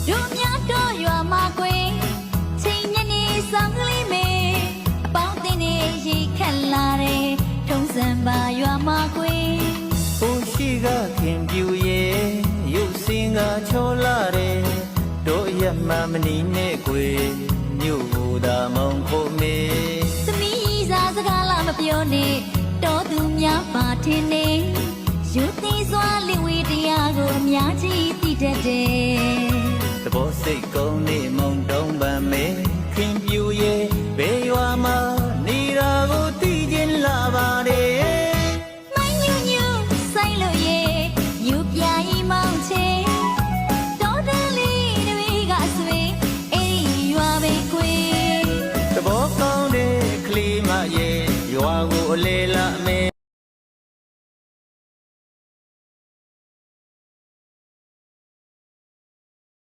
တို့များတော့ရွာမှာကွယ်ချိန်ညနေဆောင်ကလေးမေအပေါင်းအသင်းတွေရိတ်ခတ်လာတယ်ထုံးစံပါရွာမှာကွယ်ဟိုရှိကခင်ပြူရဲ့ရုပ်စင်းကချောလာတယ်တို့ရမှမနီနဲ့ကွယ်မြို့ကိုသာမောင်ဖို့မေသမီးစားစကားလာမပြောနဲ့တော်သူများပါထင်နေယူသေးစွာလိဝေတရားကိုအများကြီးသိတတ်တယ်သဘောစိတ်ကုန်းနေမုံတုံးပန်မေခင်ပြူရဲ့ဘယ်ရွာမှာနေတာကိုသိချင်းလာပါတယ်မိုင်းညူညူဆိုင်လို့ရဲ့ယူပြာရီမောင်ချေတော်တန်လေးတွေကဆွေအေးရွာပဲကွယ်သဘောကောင်းတဲ့ကလေးမရဲ့ရွာကိုအလေလာ